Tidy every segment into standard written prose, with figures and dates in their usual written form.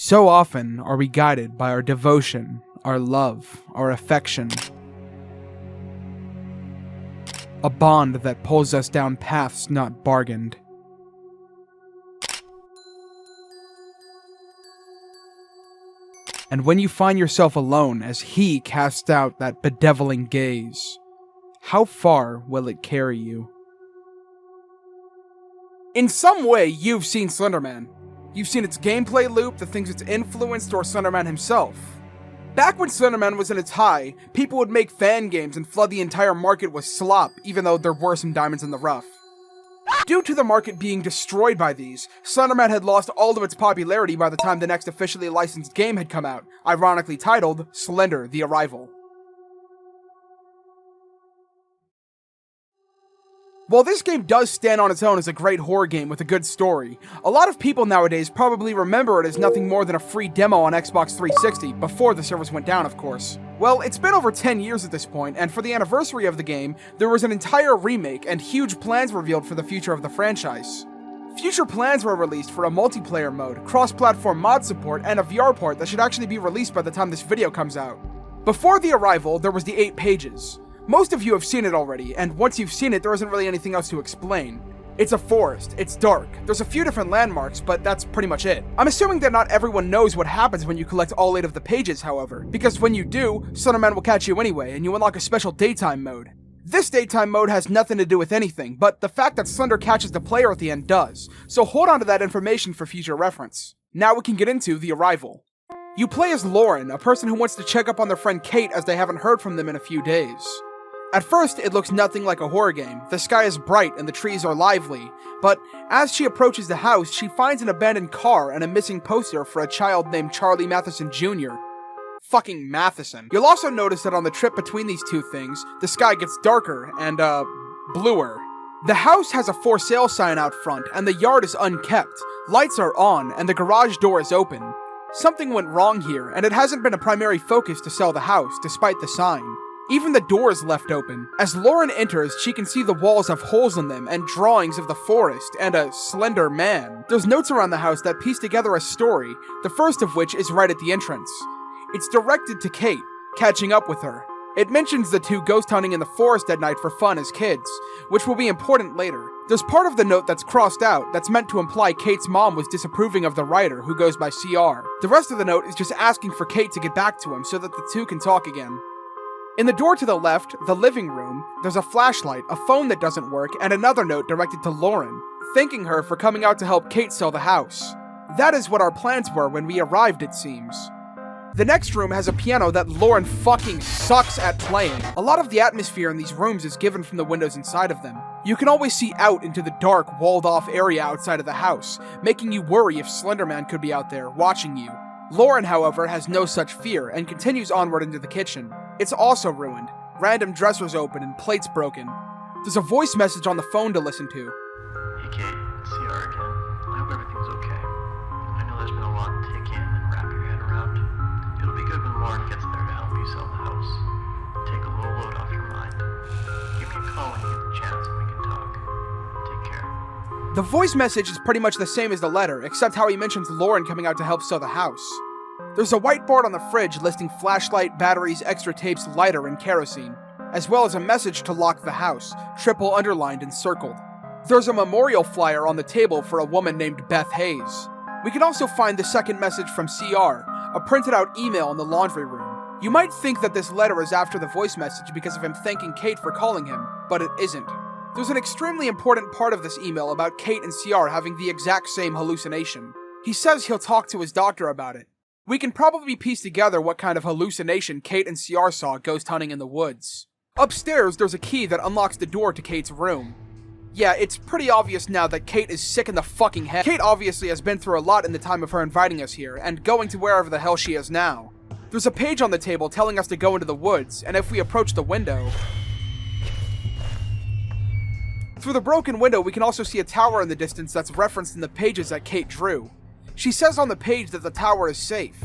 So often are we guided by our devotion, our love, our affection. A bond that pulls us down paths not bargained. And when you find yourself alone as he casts out that bedeviling gaze, how far will it carry you? In some way, you've seen Slenderman. You've seen its gameplay loop, the things it's influenced, or Slenderman himself. Back when Slenderman was in its high, people would make fan games and flood the entire market with slop, even though there were some diamonds in the rough. Due to the market being destroyed by these, Slenderman had lost all of its popularity by the time the next officially licensed game had come out, ironically titled Slender The Arrival. While this game does stand on its own as a great horror game with a good story, a lot of people nowadays probably remember it as nothing more than a free demo on Xbox 360, before the servers went down, of course. Well, it's been over 10 years at this point, and for the anniversary of the game, there was an entire remake and huge plans revealed for the future of the franchise. Future plans were released for a multiplayer mode, cross-platform mod support, and a VR port that should actually be released by the time this video comes out. Before The Arrival, there was the 8 pages. Most of you have seen it already, and once you've seen it, there isn't really anything else to explain. It's a forest, it's dark, there's a few different landmarks, but that's pretty much it. I'm assuming that not everyone knows what happens when you collect all 8 of the pages, however, because when you do, Slenderman will catch you anyway, and you unlock a special daytime mode. This daytime mode has nothing to do with anything, but the fact that Slender catches the player at the end does, so hold on to that information for future reference. Now we can get into The Arrival. You play as Lauren, a person who wants to check up on their friend Kate as they haven't heard from them in a few days. At first, it looks nothing like a horror game. The sky is bright and the trees are lively, but as she approaches the house, she finds an abandoned car and a missing poster for a child named Charlie Matheson Jr. Fucking Matheson. You'll also notice that on the trip between these two things, the sky gets darker and, bluer. The house has a for sale sign out front, and the yard is unkept. Lights are on, and the garage door is open. Something went wrong here, and it hasn't been a primary focus to sell the house, despite the sign. Even the door is left open. As Lauren enters, she can see the walls have holes in them and drawings of the forest and a slender man. There's notes around the house that piece together a story, the first of which is right at the entrance. It's directed to Kate, catching up with her. It mentions the two ghost hunting in the forest at night for fun as kids, which will be important later. There's part of the note that's crossed out that's meant to imply Kate's mom was disapproving of the writer, who goes by CR. The rest of the note is just asking for Kate to get back to him so that the two can talk again. In the door to the left, the living room, there's a flashlight, a phone that doesn't work, and another note directed to Lauren, thanking her for coming out to help Kate sell the house. That is what our plans were when we arrived, it seems. The next room has a piano that Lauren fucking sucks at playing. A lot of the atmosphere in these rooms is given from the windows inside of them. You can always see out into the dark, walled-off area outside of the house, making you worry if Slenderman could be out there, watching you. Lauren, however, has no such fear, and continues onward into the kitchen. It's also ruined. Random dressers open and plates broken. There's a voice message on the phone to listen to. Hey Kate, it's CR again. I hope everything's okay. I know there's been a lot to take in and wrap your head around. It'll be good when Lauren gets there to help you sell the house. Take a little load off your mind. Give me a call when you get the chance and we can talk. Take care. The voice message is pretty much the same as the letter, except how he mentions Lauren coming out to help sell the house. There's a whiteboard on the fridge listing flashlight, batteries, extra tapes, lighter, and kerosene, as well as a message to lock the house, triple underlined and circled. There's a memorial flyer on the table for a woman named Beth Hayes. We can also find the second message from CR, a printed out email in the laundry room. You might think that this letter is after the voice message because of him thanking Kate for calling him, but it isn't. There's an extremely important part of this email about Kate and CR having the exact same hallucination. He says he'll talk to his doctor about it. We can probably piece together what kind of hallucination Kate and CR saw ghost hunting in the woods. Upstairs, there's a key that unlocks the door to Kate's room. Yeah, it's pretty obvious now that Kate is sick in the fucking head. Kate obviously has been through a lot in the time of her inviting us here, and going to wherever the hell she is now. There's a page on the table telling us to go into the woods, and if we approach the window... Through the broken window, we can also see a tower in the distance that's referenced in the pages that Kate drew. She says on the page that the tower is safe.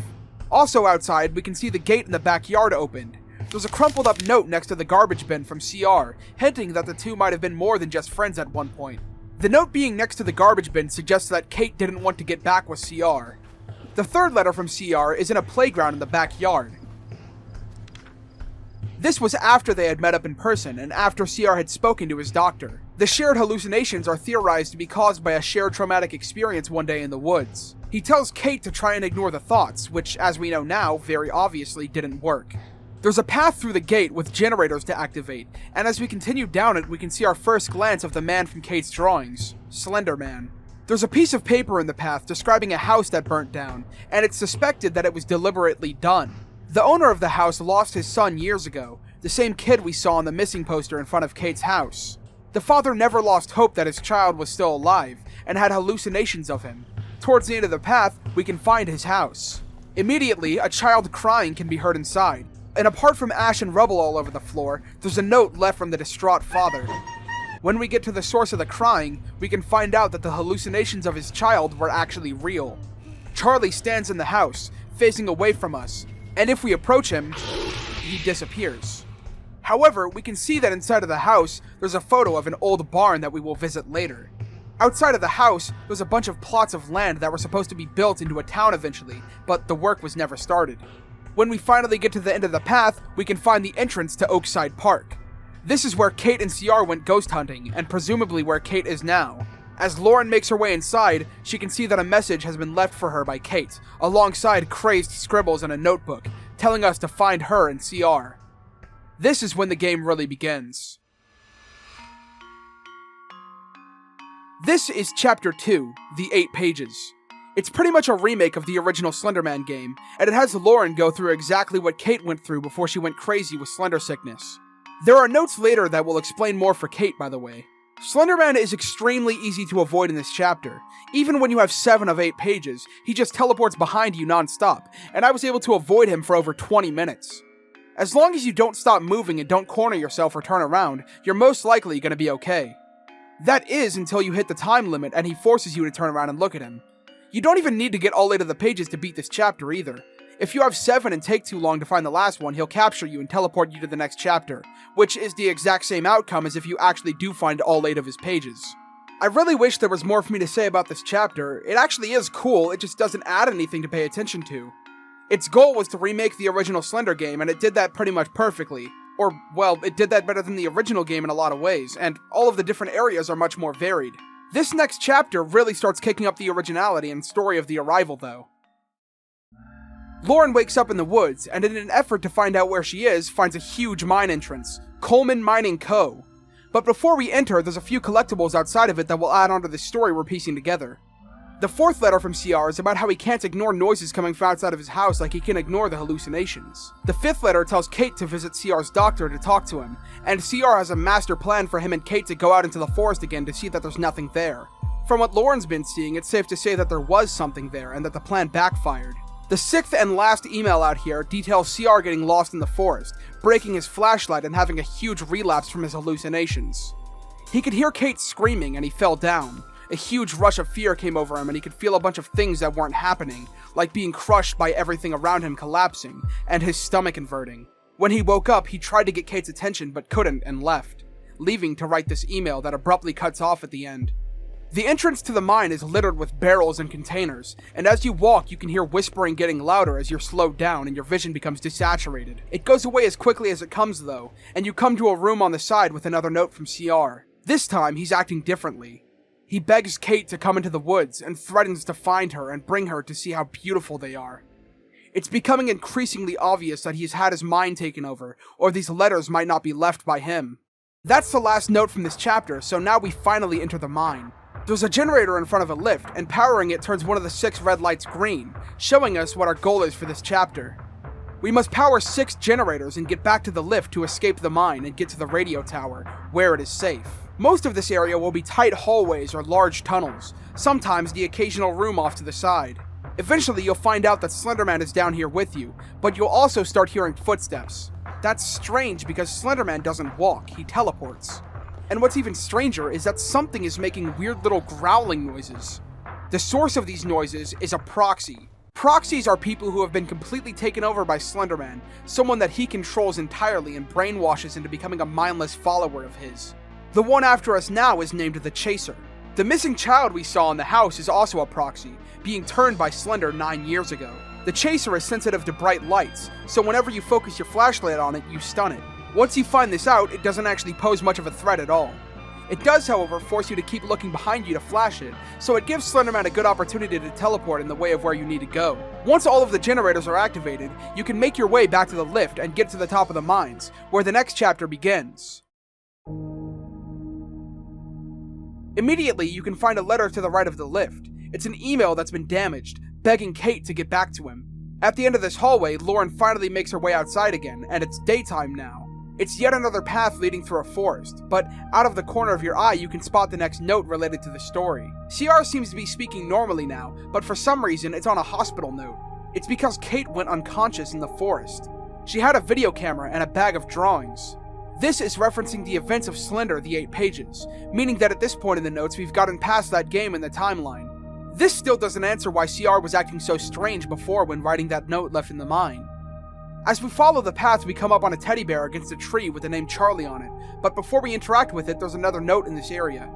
Also outside, we can see the gate in the backyard opened. There's a crumpled up note next to the garbage bin from CR, hinting that the two might have been more than just friends at one point. The note being next to the garbage bin suggests that Kate didn't want to get back with CR. The third letter from CR is in a playground in the backyard. This was after they had met up in person and after CR had spoken to his doctor. The shared hallucinations are theorized to be caused by a shared traumatic experience one day in the woods. He tells Kate to try and ignore the thoughts, which, as we know now, very obviously didn't work. There's a path through the gate with generators to activate, and as we continue down it, we can see our first glance of the man from Kate's drawings, Slenderman. There's a piece of paper in the path describing a house that burnt down, and it's suspected that it was deliberately done. The owner of the house lost his son years ago, the same kid we saw on the missing poster in front of Kate's house. The father never lost hope that his child was still alive, and had hallucinations of him. Towards the end of the path, we can find his house. Immediately, a child crying can be heard inside, and apart from ash and rubble all over the floor, there's a note left from the distraught father. When we get to the source of the crying, we can find out that the hallucinations of his child were actually real. Charlie stands in the house, facing away from us, and if we approach him, he disappears. However, we can see that inside of the house, there's a photo of an old barn that we will visit later. Outside of the house, there's a bunch of plots of land that were supposed to be built into a town eventually, but the work was never started. When we finally get to the end of the path, we can find the entrance to Oakside Park. This is where Kate and CR went ghost hunting, and presumably where Kate is now. As Lauren makes her way inside, she can see that a message has been left for her by Kate, alongside crazed scribbles in a notebook, telling us to find her and CR. This is when the game really begins. This is Chapter 2, The 8 Pages. It's pretty much a remake of the original Slenderman game, and it has Lauren go through exactly what Kate went through before she went crazy with Slender sickness. There are notes later that will explain more for Kate, by the way. Slenderman is extremely easy to avoid in this chapter. Even when you have 7 of 8 pages, he just teleports behind you non-stop, and I was able to avoid him for over 20 minutes. As long as you don't stop moving and don't corner yourself or turn around, you're most likely going to be okay. That is until you hit the time limit and he forces you to turn around and look at him. You don't even need to get all 8 of the pages to beat this chapter either. If you have 7 and take too long to find the last one, he'll capture you and teleport you to the next chapter, which is the exact same outcome as if you actually do find all 8 of his pages. I really wish there was more for me to say about this chapter. It actually is cool, it just doesn't add anything to pay attention to. Its goal was to remake the original Slender game, and it did that pretty much perfectly. Or, well, it did that better than the original game in a lot of ways, and all of the different areas are much more varied. This next chapter really starts kicking up the originality and story of The Arrival, though. Lauren wakes up in the woods, and in an effort to find out where she is, finds a huge mine entrance, Coleman Mining Co. But before we enter, there's a few collectibles outside of it that will add on to the story we're piecing together. The fourth letter from CR is about how he can't ignore noises coming from outside of his house like he can ignore the hallucinations. The fifth letter tells Kate to visit CR's doctor to talk to him, and CR has a master plan for him and Kate to go out into the forest again to see that there's nothing there. From what Lauren's been seeing, it's safe to say that there was something there and that the plan backfired. The sixth and last email out here details CR getting lost in the forest, breaking his flashlight and having a huge relapse from his hallucinations. He could hear Kate screaming and he fell down. A huge rush of fear came over him and he could feel a bunch of things that weren't happening, like being crushed by everything around him collapsing, and his stomach inverting. When he woke up, he tried to get Kate's attention but couldn't and left, leaving to write this email that abruptly cuts off at the end. The entrance to the mine is littered with barrels and containers, and as you walk you can hear whispering getting louder as you're slowed down and your vision becomes desaturated. It goes away as quickly as it comes though, and you come to a room on the side with another note from CR. This time he's acting differently. He begs Kate to come into the woods and threatens to find her and bring her to see how beautiful they are. It's becoming increasingly obvious that he's had his mind taken over, or these letters might not be left by him. That's the last note from this chapter, so now we finally enter the mine. There's a generator in front of a lift, and powering it turns one of the 6 red lights green, showing us what our goal is for this chapter. We must power 6 generators and get back to the lift to escape the mine and get to the radio tower, where it is safe. Most of this area will be tight hallways or large tunnels, sometimes the occasional room off to the side. Eventually you'll find out that Slenderman is down here with you, but you'll also start hearing footsteps. That's strange because Slenderman doesn't walk, he teleports. And what's even stranger is that something is making weird little growling noises. The source of these noises is a proxy. Proxies are people who have been completely taken over by Slenderman, someone that he controls entirely and brainwashes into becoming a mindless follower of his. The one after us now is named the Chaser. The missing child we saw in the house is also a proxy, being turned by Slender 9 years ago. The chaser is sensitive to bright lights, so whenever you focus your flashlight on it, you stun it. Once you find this out, it doesn't actually pose much of a threat at all. It does, however, force you to keep looking behind you to flash it, so it gives Slenderman a good opportunity to teleport in the way of where you need to go. Once all of the generators are activated, you can make your way back to the lift and get to the top of the mines, where the next chapter begins. Immediately, you can find a letter to the right of the lift. It's an email that's been damaged, begging Kate to get back to him. At the end of this hallway, Lauren finally makes her way outside again, and it's daytime now. It's yet another path leading through a forest, but out of the corner of your eye you can spot the next note related to the story. CR seems to be speaking normally now, but for some reason it's on a hospital note. It's because Kate went unconscious in the forest. She had a video camera and a bag of drawings. This is referencing the events of Slender the 8 pages, meaning that at this point in the notes we've gotten past that game in the timeline. This still doesn't answer why CR was acting so strange before when writing that note left in the mine. As we follow the path, we come up on a teddy bear against a tree with the name Charlie on it, but before we interact with it, there's another note in this area.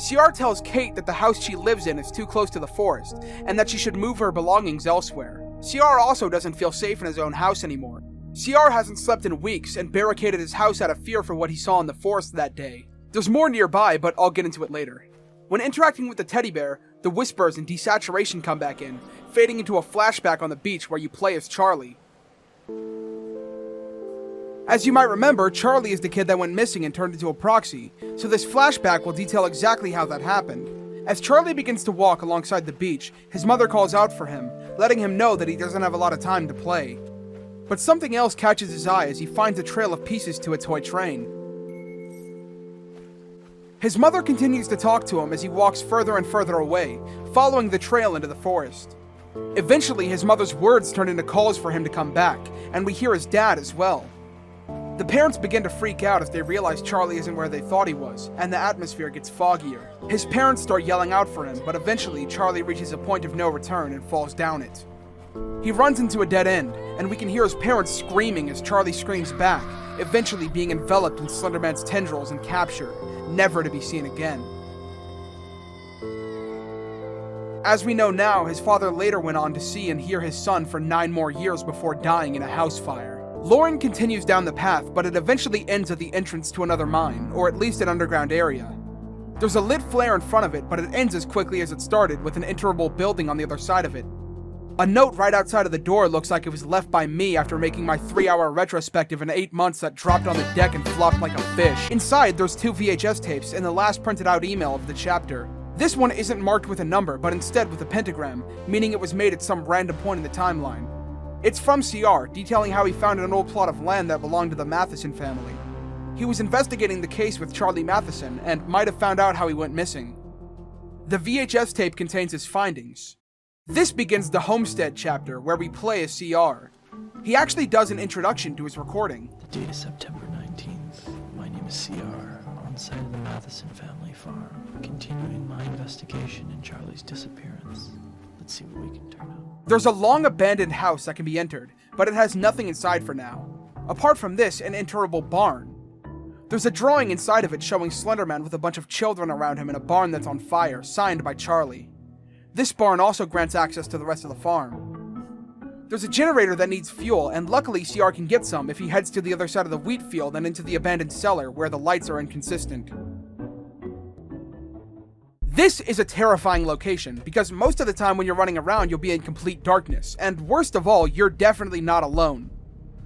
CR tells Kate that the house she lives in is too close to the forest, and that she should move her belongings elsewhere. CR also doesn't feel safe in his own house anymore. CR hasn't slept in weeks and barricaded his house out of fear for what he saw in the forest that day. There's more nearby, but I'll get into it later. When interacting with the teddy bear, the whispers and desaturation come back in, fading into a flashback on the beach where you play as Charlie. As you might remember, Charlie is the kid that went missing and turned into a proxy, so this flashback will detail exactly how that happened. As Charlie begins to walk alongside the beach, his mother calls out for him, letting him know that he doesn't have a lot of time to play. But something else catches his eye as he finds a trail of pieces to a toy train. His mother continues to talk to him as he walks further and further away, following the trail into the forest. Eventually, his mother's words turn into calls for him to come back, and we hear his dad as well. The parents begin to freak out as they realize Charlie isn't where they thought he was, and the atmosphere gets foggier. His parents start yelling out for him, but eventually Charlie reaches a point of no return and falls down it. He runs into a dead end, and we can hear his parents screaming as Charlie screams back, eventually being enveloped in Slenderman's tendrils and captured, never to be seen again. As we know now, his father later went on to see and hear his son for 9 more years before dying in a house fire. Lauren continues down the path, but it eventually ends at the entrance to another mine, or at least an underground area. There's a lit flare in front of it, but it ends as quickly as it started, with an interable building on the other side of it. A note right outside of the door looks like it was left by me after making my 3-hour retrospective in 8 months that dropped on the deck and flopped like a fish. Inside, there's 2 VHS tapes and the last printed out email of the chapter. This one isn't marked with a number, but instead with a pentagram, meaning it was made at some random point in the timeline. It's from CR, detailing how he found an old plot of land that belonged to the Matheson family. He was investigating the case with Charlie Matheson, and might have found out how he went missing. The VHS tape contains his findings. This begins the Homestead chapter, where we play as CR. He actually does an introduction to his recording. The date is September 19th. My name is CR, on site of the Matheson family farm, continuing my investigation in Charlie's disappearance. Let's see what we can turn up. There's a long abandoned house that can be entered, but it has nothing inside for now. Apart from this, an interable barn. There's a drawing inside of it showing Slenderman with a bunch of children around him in a barn that's on fire, signed by Charlie. This barn also grants access to the rest of the farm. There's a generator that needs fuel, and luckily CR can get some if he heads to the other side of the wheat field and into the abandoned cellar where the lights are inconsistent. This is a terrifying location, because most of the time when you're running around you'll be in complete darkness, and worst of all, you're definitely not alone.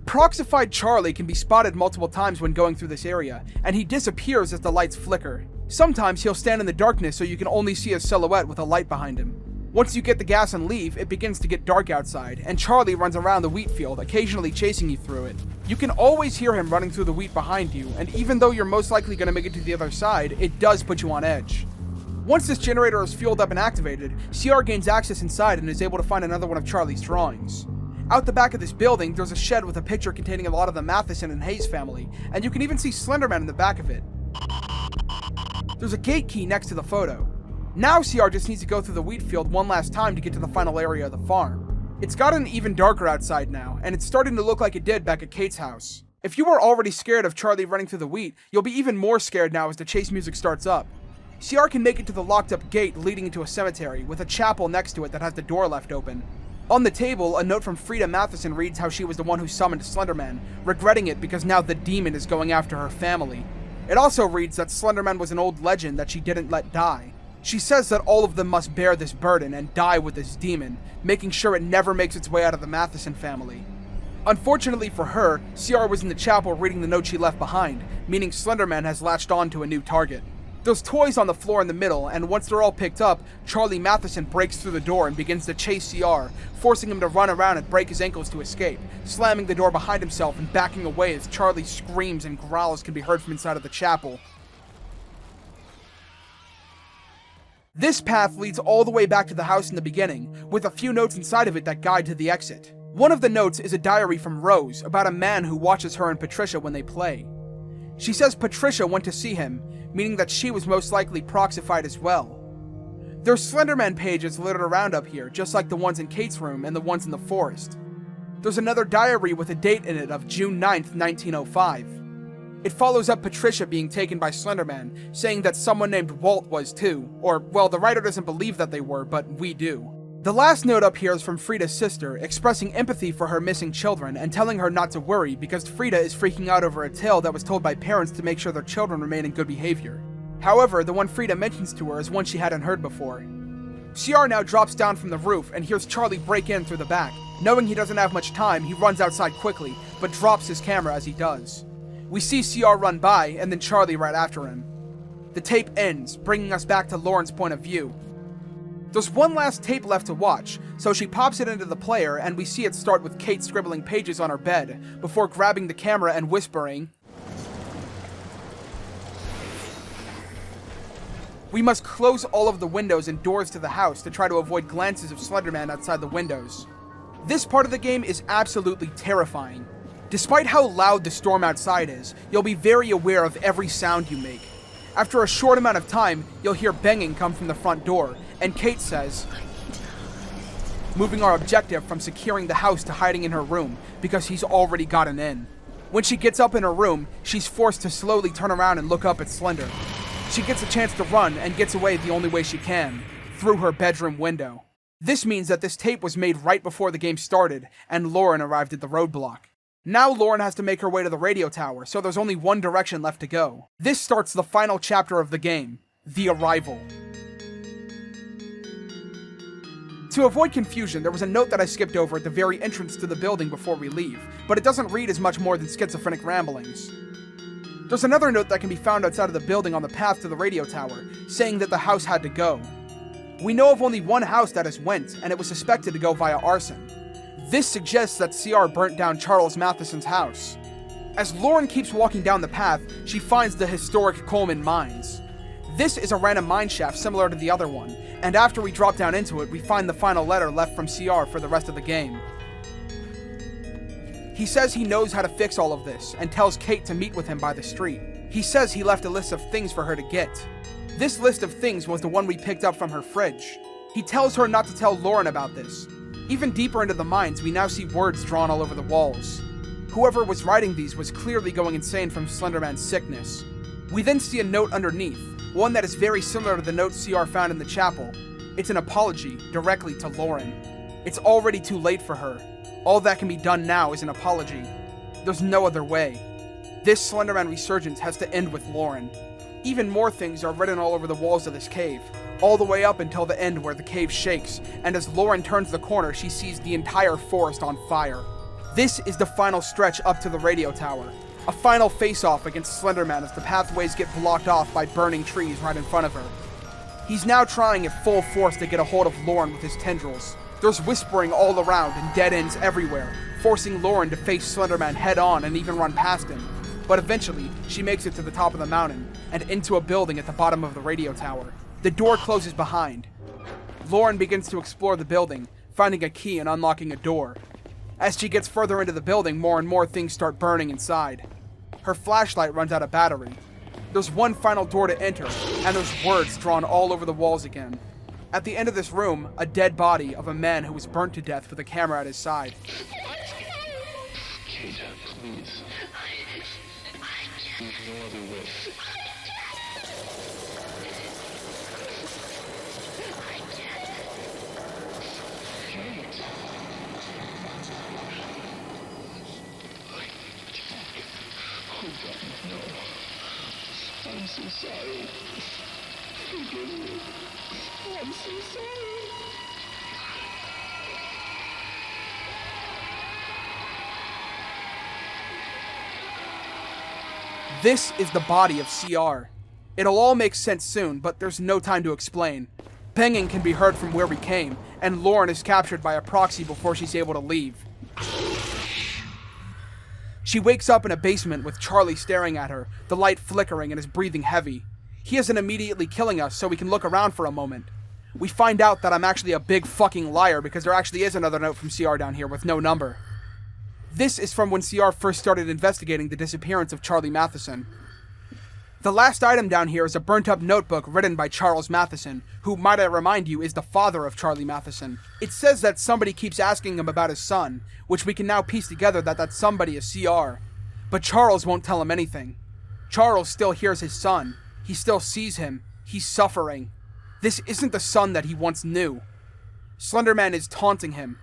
Proxified Charlie can be spotted multiple times when going through this area, and he disappears as the lights flicker. Sometimes he'll stand in the darkness so you can only see his silhouette with a light behind him. Once you get the gas and leave, it begins to get dark outside, and Charlie runs around the wheat field, occasionally chasing you through it. You can always hear him running through the wheat behind you, and even though you're most likely going to make it to the other side, it does put you on edge. Once this generator is fueled up and activated, CR gains access inside and is able to find another one of Charlie's drawings. Out the back of this building, there's a shed with a picture containing a lot of the Matheson and Hayes family, and you can even see Slenderman in the back of it. There's a gate key next to the photo. Now CR just needs to go through the wheat field one last time to get to the final area of the farm. It's gotten even darker outside now, and it's starting to look like it did back at Kate's house. If you were already scared of Charlie running through the wheat, you'll be even more scared now as the chase music starts up. CR can make it to the locked-up gate leading into a cemetery, with a chapel next to it that has the door left open. On the table, a note from Frida Matheson reads how she was the one who summoned Slenderman, regretting it because now the demon is going after her family. It also reads that Slenderman was an old legend that she didn't let die. She says that all of them must bear this burden and die with this demon, making sure it never makes its way out of the Matheson family. Unfortunately for her, CR was in the chapel reading the note she left behind, meaning Slenderman has latched on to a new target. There's toys on the floor in the middle, and once they're all picked up, Charlie Matheson breaks through the door and begins to chase CR, forcing him to run around and break his ankles to escape, slamming the door behind himself and backing away as Charlie's screams and growls can be heard from inside of the chapel. This path leads all the way back to the house in the beginning, with a few notes inside of it that guide to the exit. One of the notes is a diary from Rose about a man who watches her and Patricia when they play. She says Patricia went to see him, meaning that she was most likely proxified as well. There's Slenderman pages littered around up here, just like the ones in Kate's room and the ones in the forest. There's another diary with a date in it of June 9th, 1905. It follows up Patricia being taken by Slenderman, saying that someone named Walt was too, or, well, the writer doesn't believe that they were, but we do. The last note up here is from Frida's sister, expressing empathy for her missing children and telling her not to worry because Frida is freaking out over a tale that was told by parents to make sure their children remain in good behavior. However, the one Frida mentions to her is one she hadn't heard before. CR now drops down from the roof and hears Charlie break in through the back. Knowing he doesn't have much time, he runs outside quickly, but drops his camera as he does. We see CR run by, and then Charlie right after him. The tape ends, bringing us back to Lauren's point of view. There's one last tape left to watch, so she pops it into the player and we see it start with Kate scribbling pages on her bed, before grabbing the camera and whispering, "We must close all of the windows and doors to the house to try to avoid glances of Slenderman outside the windows." This part of the game is absolutely terrifying. Despite how loud the storm outside is, you'll be very aware of every sound you make. After a short amount of time, you'll hear banging come from the front door, and Kate says, moving our objective from securing the house to hiding in her room, because he's already gotten in. When she gets up in her room, she's forced to slowly turn around and look up at Slender. She gets a chance to run and gets away the only way she can, through her bedroom window. This means that this tape was made right before the game started, and Lauren arrived at the roadblock. Now Lauren has to make her way to the radio tower, so there's only one direction left to go. This starts the final chapter of the game, The Arrival. To avoid confusion, there was a note that I skipped over at the very entrance to the building before we leave, but it doesn't read as much more than schizophrenic ramblings. There's another note that can be found outside of the building on the path to the radio tower, saying that the house had to go. We know of only one house that has went, and it was suspected to go via arson. This suggests that CR burnt down Charles Matheson's house. As Lauren keeps walking down the path, she finds the historic Coleman Mines. This is a random mine shaft similar to the other one, and after we drop down into it, we find the final letter left from CR for the rest of the game. He says he knows how to fix all of this, and tells Kate to meet with him by the street. He says he left a list of things for her to get. This list of things was the one we picked up from her fridge. He tells her not to tell Lauren about this. Even deeper into the mines, we now see words drawn all over the walls. Whoever was writing these was clearly going insane from Slenderman's sickness. We then see a note underneath, one that is very similar to the note CR found in the chapel. It's an apology, directly to Lauren. It's already too late for her. All that can be done now is an apology. There's no other way. This Slenderman resurgence has to end with Lauren. Even more things are written all over the walls of this cave, all the way up until the end where the cave shakes, and as Lauren turns the corner, she sees the entire forest on fire. This is the final stretch up to the radio tower. A final face-off against Slenderman as the pathways get blocked off by burning trees right in front of her. He's now trying at full force to get a hold of Lauren with his tendrils. There's whispering all around and dead ends everywhere, forcing Lauren to face Slenderman head-on and even run past him. But eventually, she makes it to the top of the mountain, and into a building at the bottom of the radio tower. The door closes behind. Lauren begins to explore the building, finding a key and unlocking a door. As she gets further into the building, more and more things start burning inside. Her flashlight runs out of battery. There's one final door to enter, and there's words drawn all over the walls again. At the end of this room, a dead body of a man who was burnt to death with a camera at his side. Kate, please. There's no other way. forgive me. I'm so sorry. This is the body of CR. It'll all make sense soon, but there's no time to explain. Banging can be heard from where we came, and Lauren is captured by a proxy before she's able to leave. She wakes up in a basement with Charlie staring at her, the light flickering and his breathing heavy. He isn't immediately killing us, so we can look around for a moment. We find out that I'm actually a big fucking liar because there actually is another note from CR down here with no number. This is from when CR first started investigating the disappearance of Charlie Matheson. The last item down here is a burnt-up notebook written by Charles Matheson, who, might I remind you, is the father of Charlie Matheson. It says that somebody keeps asking him about his son, which we can now piece together that somebody is CR. But Charles won't tell him anything. Charles still hears his son. He still sees him. He's suffering. This isn't the son that he once knew. Slenderman is taunting him.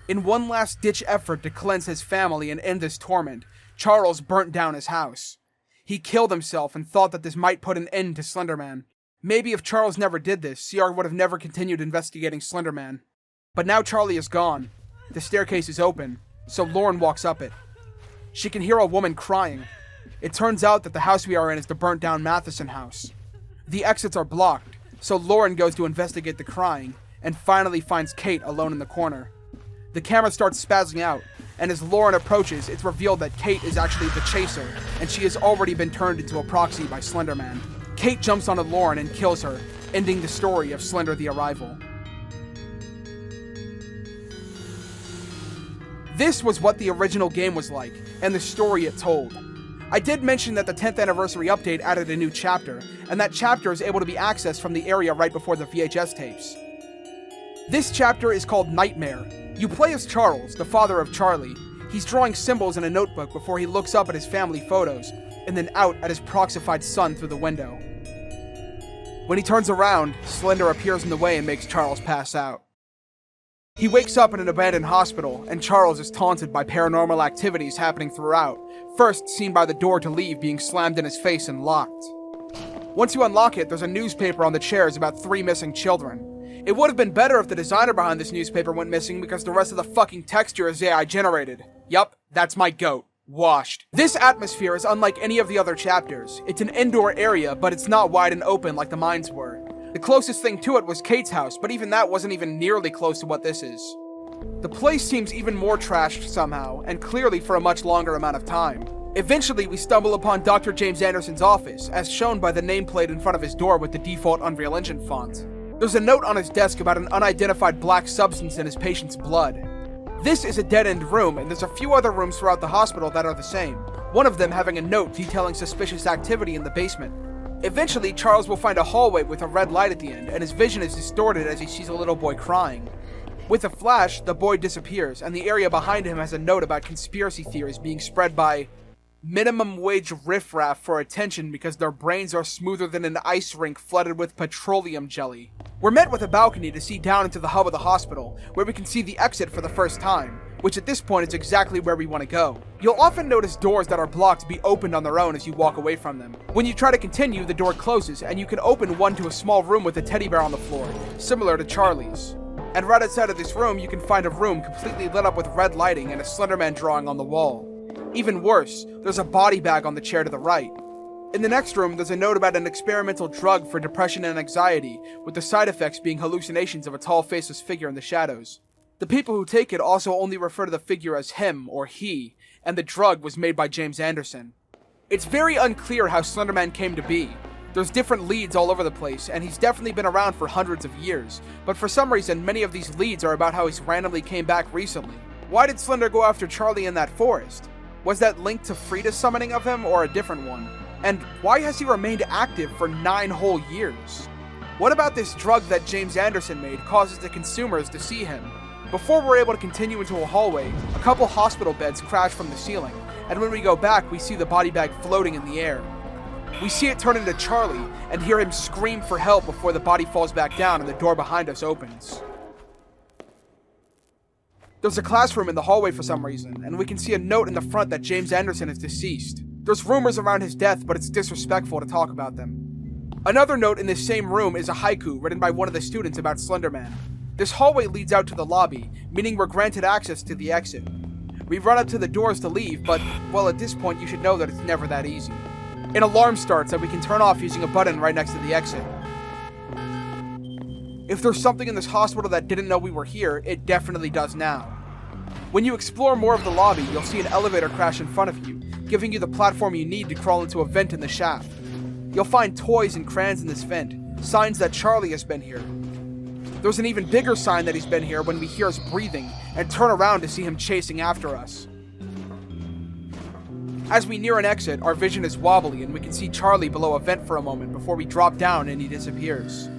In one last-ditch effort to cleanse his family and end this torment, Charles burnt down his house. He killed himself and thought that this might put an end to Slenderman. Maybe if Charles never did this, CR would have never continued investigating Slenderman. But now Charlie is gone. The staircase is open, so Lauren walks up it. She can hear a woman crying. It turns out that the house we are in is the burnt-down Matheson house. The exits are blocked, so Lauren goes to investigate the crying, and finally finds Kate alone in the corner. The camera starts spazzing out, and as Lauren approaches, it's revealed that Kate is actually the chaser, and she has already been turned into a proxy by Slenderman. Kate jumps onto Lauren and kills her, ending the story of Slender the Arrival. This was what the original game was like, and the story it told. I did mention that the 10th anniversary update added a new chapter, and that chapter is able to be accessed from the area right before the VHS tapes. This chapter is called Nightmare. You play as Charles, the father of Charlie. He's drawing symbols in a notebook before he looks up at his family photos, and then out at his proxified son through the window. When he turns around, Slender appears in the way and makes Charles pass out. He wakes up in an abandoned hospital, and Charles is taunted by paranormal activities happening throughout, first seen by the door to leave being slammed in his face and locked. Once you unlock it, there's a newspaper on the chairs about 3 missing children. It would have been better if the designer behind this newspaper went missing because the rest of the fucking texture is AI generated. Yup, that's my goat. Washed. This atmosphere is unlike any of the other chapters. It's an indoor area, but it's not wide and open like the mines were. The closest thing to it was Kate's house, but even that wasn't even nearly close to what this is. The place seems even more trashed somehow, and clearly for a much longer amount of time. Eventually, we stumble upon Dr. James Anderson's office, as shown by the nameplate in front of his door with the default Unreal Engine font. There's a note on his desk about an unidentified black substance in his patient's blood. This is a dead-end room, and there's a few other rooms throughout the hospital that are the same, one of them having a note detailing suspicious activity in the basement. Eventually, Charles will find a hallway with a red light at the end, and his vision is distorted as he sees a little boy crying. With a flash, the boy disappears, and the area behind him has a note about conspiracy theories being spread by minimum wage riffraff for attention because their brains are smoother than an ice rink flooded with petroleum jelly. We're met with a balcony to see down into the hub of the hospital, where we can see the exit for the first time, which at this point is exactly where we want to go. You'll often notice doors that are blocked be opened on their own as you walk away from them. When you try to continue, the door closes, and you can open one to a small room with a teddy bear on the floor, similar to Charlie's. And right outside of this room, you can find a room completely lit up with red lighting and a Slenderman drawing on the wall. Even worse, there's a body bag on the chair to the right. In the next room, there's a note about an experimental drug for depression and anxiety, with the side effects being hallucinations of a tall, faceless figure in the shadows. The people who take it also only refer to the figure as him or he, and the drug was made by James Anderson. It's very unclear how Slenderman came to be. There's different leads all over the place, and he's definitely been around for hundreds of years, but for some reason, many of these leads are about how he's randomly came back recently. Why did Slender go after Charlie in that forest? Was that linked to Frida's summoning of him, or a different one? And why has he remained active for 9 whole years? What about this drug that James Anderson made causes the consumers to see him? Before we're able to continue into a hallway, a couple hospital beds crash from the ceiling, and when we go back, we see the body bag floating in the air. We see it turn into Charlie, and hear him scream for help before the body falls back down and the door behind us opens. There's a classroom in the hallway for some reason, and we can see a note in the front that James Anderson is deceased. There's rumors around his death, but it's disrespectful to talk about them. Another note in this same room is a haiku written by one of the students about Slenderman. This hallway leads out to the lobby, meaning we're granted access to the exit. We run up to the doors to leave, but, well, at this point you should know that it's never that easy. An alarm starts that we can turn off using a button right next to the exit. If there's something in this hospital that didn't know we were here, it definitely does now. When you explore more of the lobby, you'll see an elevator crash in front of you, giving you the platform you need to crawl into a vent in the shaft. You'll find toys and crayons in this vent, signs that Charlie has been here. There's an even bigger sign that he's been here when we hear us breathing and turn around to see him chasing after us. As we near an exit, our vision is wobbly and we can see Charlie below a vent for a moment before we drop down and he disappears.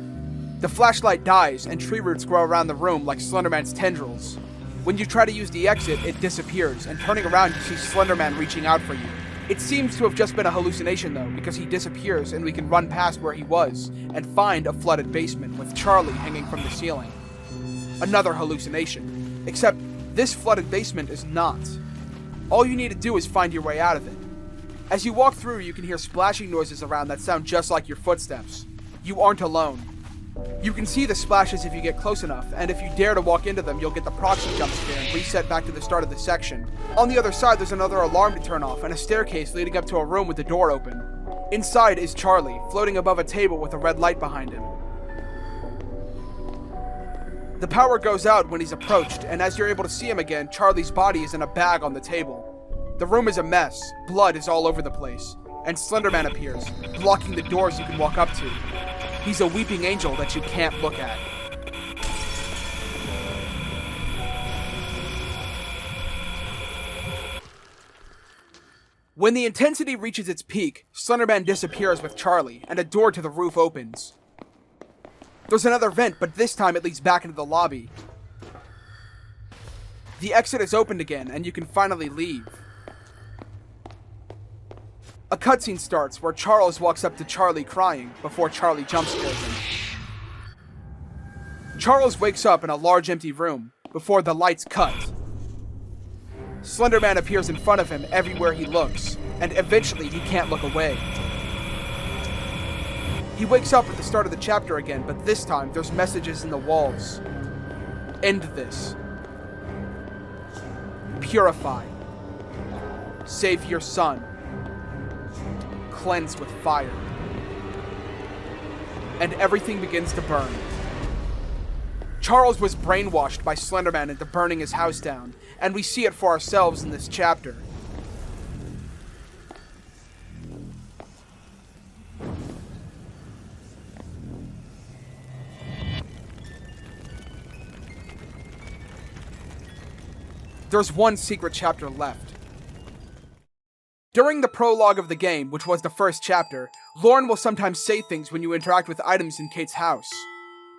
The flashlight dies and tree roots grow around the room like Slenderman's tendrils. When you try to use the exit, it disappears, and turning around you see Slenderman reaching out for you. It seems to have just been a hallucination though, because he disappears and we can run past where he was and find a flooded basement with Charlie hanging from the ceiling. Another hallucination, except this flooded basement is not. All you need to do is find your way out of it. As you walk through, you can hear splashing noises around that sound just like your footsteps. You aren't alone. You can see the splashes if you get close enough, and if you dare to walk into them, you'll get the proxy jump scare and reset back to the start of the section. On the other side, there's another alarm to turn off and a staircase leading up to a room with the door open. Inside is Charlie, floating above a table with a red light behind him. The power goes out when he's approached, and as you're able to see him again, Charlie's body is in a bag on the table. The room is a mess, blood is all over the place, and Slenderman appears, blocking the doors you can walk up to. He's a weeping angel that you can't look at. When the intensity reaches its peak, Slenderman disappears with Charlie, and a door to the roof opens. There's another vent, but this time it leads back into the lobby. The exit is opened again, and you can finally leave. A cutscene starts where Charles walks up to Charlie crying before Charlie jumpscares him. Charles wakes up in a large empty room before the lights cut. Slenderman appears in front of him everywhere he looks, and eventually he can't look away. He wakes up at the start of the chapter again, but this time there's messages in the walls. End this. Purify. Save your son. Cleanse with fire. And everything begins to burn. Charles was brainwashed by Slenderman into burning his house down, and we see it for ourselves in this chapter. There's one secret chapter left. During the prologue of the game, which was the first chapter, Lauren will sometimes say things when you interact with items in Kate's house.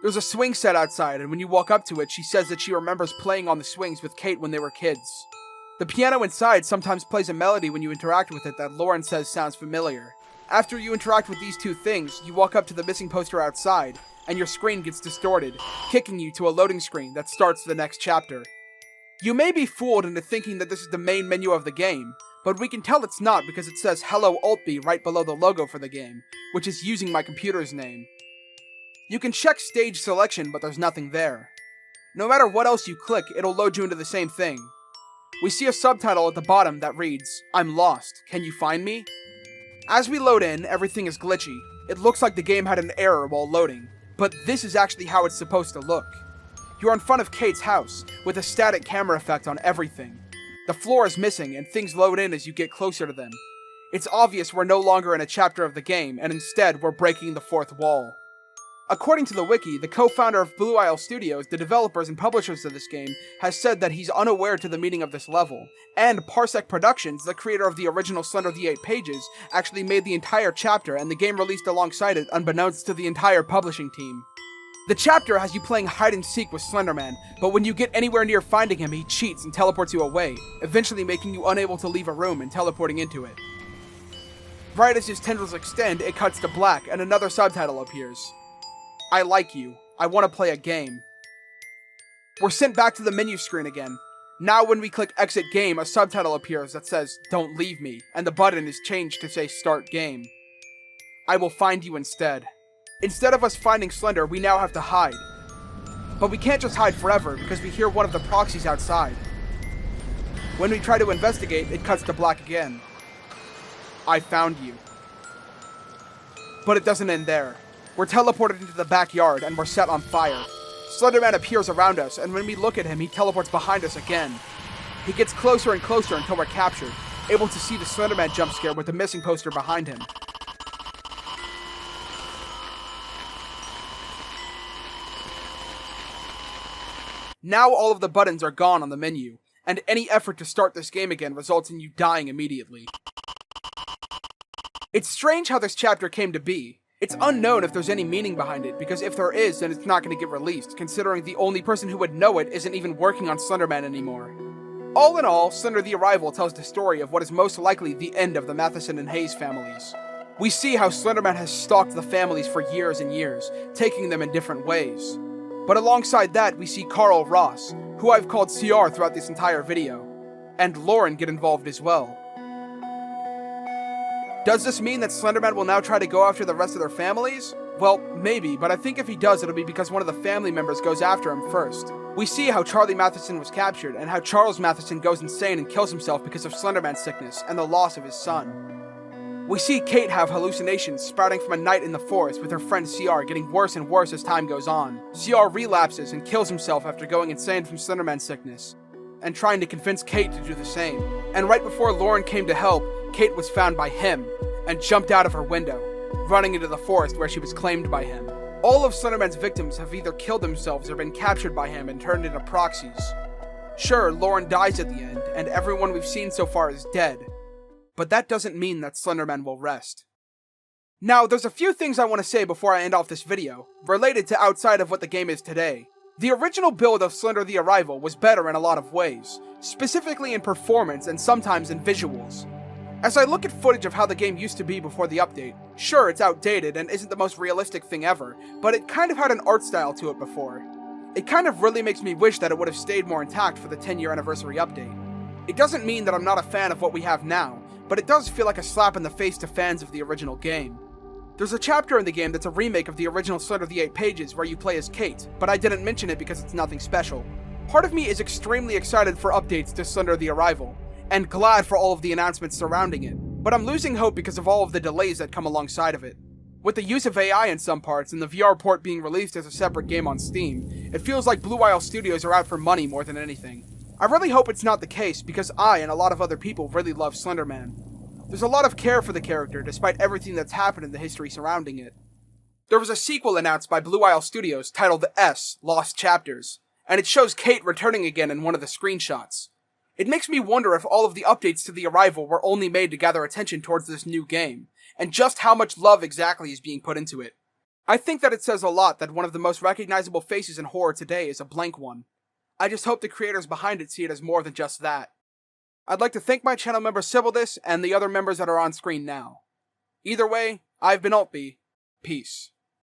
There's a swing set outside, and when you walk up to it, she says that she remembers playing on the swings with Kate when they were kids. The piano inside sometimes plays a melody when you interact with it that Lauren says sounds familiar. After you interact with these two things, you walk up to the missing poster outside, and your screen gets distorted, kicking you to a loading screen that starts the next chapter. You may be fooled into thinking that this is the main menu of the game, but we can tell it's not because it says Hello Ultbee right below the logo for the game, which is using my computer's name. You can check stage selection, but there's nothing there. No matter what else you click, it'll load you into the same thing. We see a subtitle at the bottom that reads, "I'm lost, can you find me?" As we load in, everything is glitchy. It looks like the game had an error while loading, but this is actually how it's supposed to look. You're in front of Kate's house, with a static camera effect on everything. The floor is missing, and things load in as you get closer to them. It's obvious we're no longer in a chapter of the game, and instead we're breaking the fourth wall. According to the wiki, the co-founder of Blue Isle Studios, the developers and publishers of this game, has said that he's unaware to the meaning of this level, and Parsec Productions, the creator of the original Slender the 8 Pages, actually made the entire chapter and the game released alongside it unbeknownst to the entire publishing team. The chapter has you playing hide and seek with Slenderman, but when you get anywhere near finding him, he cheats and teleports you away, eventually making you unable to leave a room and teleporting into it. Right as his tendrils extend, it cuts to black and another subtitle appears. I like you. I want to play a game. We're sent back to the menu screen again. Now when we click exit game, a subtitle appears that says, Don't leave me, and the button is changed to say start game. I will find you instead. Instead of us finding Slender, we now have to hide. But we can't just hide forever, because we hear one of the proxies outside. When we try to investigate, it cuts to black again. I found you. But it doesn't end there. We're teleported into the backyard, and we're set on fire. Slenderman appears around us, and when we look at him, he teleports behind us again. He gets closer and closer until we're captured, able to see the Slenderman jump scare with the missing poster behind him. Now all of the buttons are gone on the menu, and any effort to start this game again results in you dying immediately. It's strange how this chapter came to be. It's unknown if there's any meaning behind it, because if there is, then it's not going to get released, considering the only person who would know it isn't even working on Slenderman anymore. All in all, Slender the Arrival tells the story of what is most likely the end of the Matheson and Hayes families. We see how Slenderman has stalked the families for years and years, taking them in different ways. But alongside that, we see Carl Ross, who I've called CR throughout this entire video, and Lauren get involved as well. Does this mean that Slenderman will now try to go after the rest of their families? Well, maybe, but I think if he does, it'll be because one of the family members goes after him first. We see how Charlie Matheson was captured, and how Charles Matheson goes insane and kills himself because of Slenderman's sickness and the loss of his son. We see Kate have hallucinations sprouting from a night in the forest with her friend CR getting worse and worse as time goes on. CR relapses and kills himself after going insane from Slenderman's sickness, and trying to convince Kate to do the same. And right before Lauren came to help, Kate was found by him, and jumped out of her window, running into the forest where she was claimed by him. All of Slenderman's victims have either killed themselves or been captured by him and turned into proxies. Sure, Lauren dies at the end, and everyone we've seen so far is dead, but that doesn't mean that Slenderman will rest. Now, there's a few things I want to say before I end off this video, related to outside of what the game is today. The original build of Slender the Arrival was better in a lot of ways, specifically in performance and sometimes in visuals. As I look at footage of how the game used to be before the update, sure, it's outdated and isn't the most realistic thing ever, but it kind of had an art style to it before. It kind of really makes me wish that it would have stayed more intact for the 10-year anniversary update. It doesn't mean that I'm not a fan of what we have now, but it does feel like a slap in the face to fans of the original game. There's a chapter in the game that's a remake of the original Slender the 8 Pages where you play as Kate, but I didn't mention it because it's nothing special. Part of me is extremely excited for updates to Slender the Arrival, and glad for all of the announcements surrounding it, but I'm losing hope because of all of the delays that come alongside of it. With the use of AI in some parts and the VR port being released as a separate game on Steam, it feels like Blue Isle Studios are out for money more than anything. I really hope it's not the case because I and a lot of other people really love Slenderman. There's a lot of care for the character despite everything that's happened in the history surrounding it. There was a sequel announced by Blue Isle Studios titled The S, Lost Chapters, and it shows Kate returning again in one of the screenshots. It makes me wonder if all of the updates to The Arrival were only made to gather attention towards this new game, and just how much love exactly is being put into it. I think that it says a lot that one of the most recognizable faces in horror today is a blank one. I just hope the creators behind it see it as more than just that. I'd like to thank my channel member Sibyllis and the other members that are on screen now. Either way, I've been Ultbee. Peace.